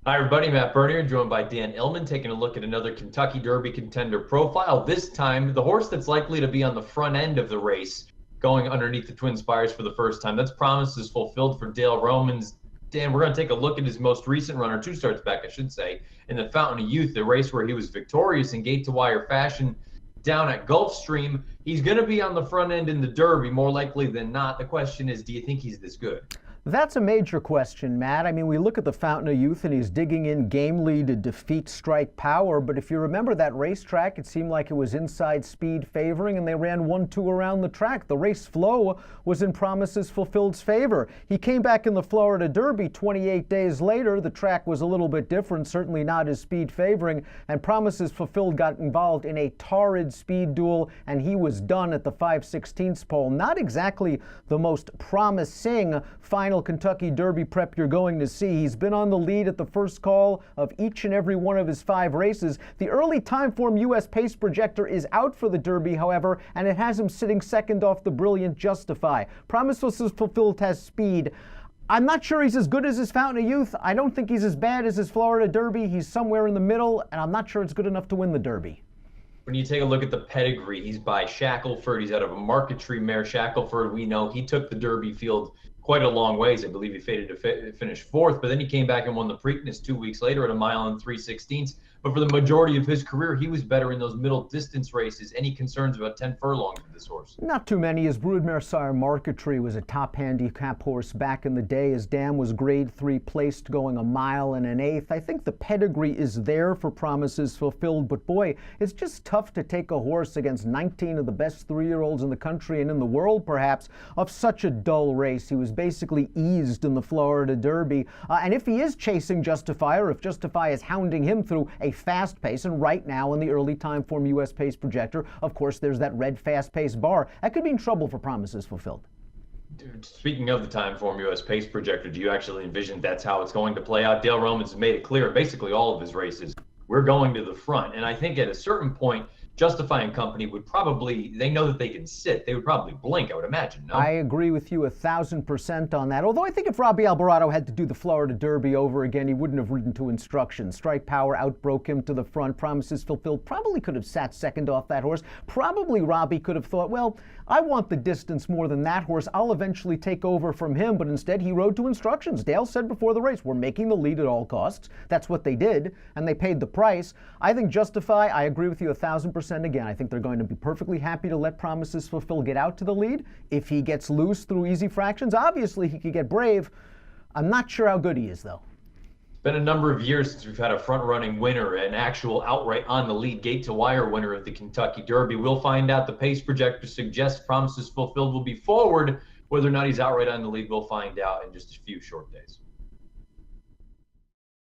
Hi, everybody. Matt Bernier, joined by Dan Illman, taking a look at another Kentucky Derby contender profile. This time, the horse that's likely to be on the front end of the race, going underneath the Twin Spires for the first time. That's promises fulfilled for Dale Romans. Dan, we're going to take a look at his most recent run, or two starts back, I should say, in the Fountain of Youth, the race where he was victorious in gate-to-wire fashion down at Gulfstream. He's going to be on the front end in the Derby, more likely than not. The question is, do you think he's this good? That's a major question, Matt. I mean, we look at the Fountain of Youth and he's digging in gamely to defeat Strike Power, but if you remember that racetrack, it seemed like it was inside speed favoring and they ran 1-2 around the track. The race flow was in Promises Fulfilled's favor. He came back in the Florida Derby 28 days later. The track was a little bit different, certainly not as speed favoring, and Promises Fulfilled got involved in a torrid speed duel and he was done at the 5/16 pole. Not exactly the most promising final Kentucky Derby prep you're going to see. He's been on the lead at the first call of each and every one of his 5 races. The early time form U.S. pace projector is out for the Derby, however, and it has him sitting second off the brilliant Justify. Promises Fulfilled has speed. I'm not sure he's as good as his Fountain of Youth. I don't think he's as bad as his Florida Derby. He's somewhere in the middle, and I'm not sure it's good enough to win the Derby. When you take a look at the pedigree, he's by Shackelford. He's out of a Marquetry mare. Shackelford, we know he took the Derby field quite a long ways. I believe he faded to finish 4th, but then he came back and won the Preakness 2 weeks later at a mile and 3/16. But for the majority of his career, he was better in those middle distance races. Any concerns about 10 furlongs with this horse? Not too many. His broodmare sire Marquetry was a top handicap horse back in the day. His dam was grade 3 placed going a mile and an eighth. I think the pedigree is there for Promises Fulfilled, but boy, it's just tough to take a horse against 19 of the best 3-year-olds in the country and in the world, perhaps, of such a dull race. He was basically eased in the Florida Derby. And if he is chasing Justify, or if Justify is hounding him through a fast pace, and right now in the early time form U.S. pace projector, of course, there's that red fast pace bar, that could be in trouble for Promises Fulfilled. Dude, speaking of the time form U.S. pace projector, do you actually envision that's how it's going to play out? Dale Romans has made it clear in basically all of his races, we're going to the front. And I think at a certain point, Justify and company would probably, they know that they can sit. They would probably blink, I would imagine, no? I agree with you 1,000% on that. Although I think if Robbie Alvarado had to do the Florida Derby over again, he wouldn't have ridden to instructions. Strike Power outbroke him to the front. Promises Fulfilled probably could have sat second off that horse. Probably Robbie could have thought, well, I want the distance more than that horse. I'll eventually take over from him. But instead, he rode to instructions. Dale said before the race, we're making the lead at all costs. That's what they did, and they paid the price. I think Justify, I agree with you 1,000%. Again, I think they're going to be perfectly happy to let Promises Fulfilled get out to the lead. If he gets loose through easy fractions, obviously he could get brave. I'm not sure how good he is, though. It's been a number of years since we've had a front-running winner, an actual outright on the lead gate-to-wire winner of the Kentucky Derby. We'll find out. The pace projector suggests Promises Fulfilled will be forward. Whether or not he's outright on the lead, we'll find out in just a few short days.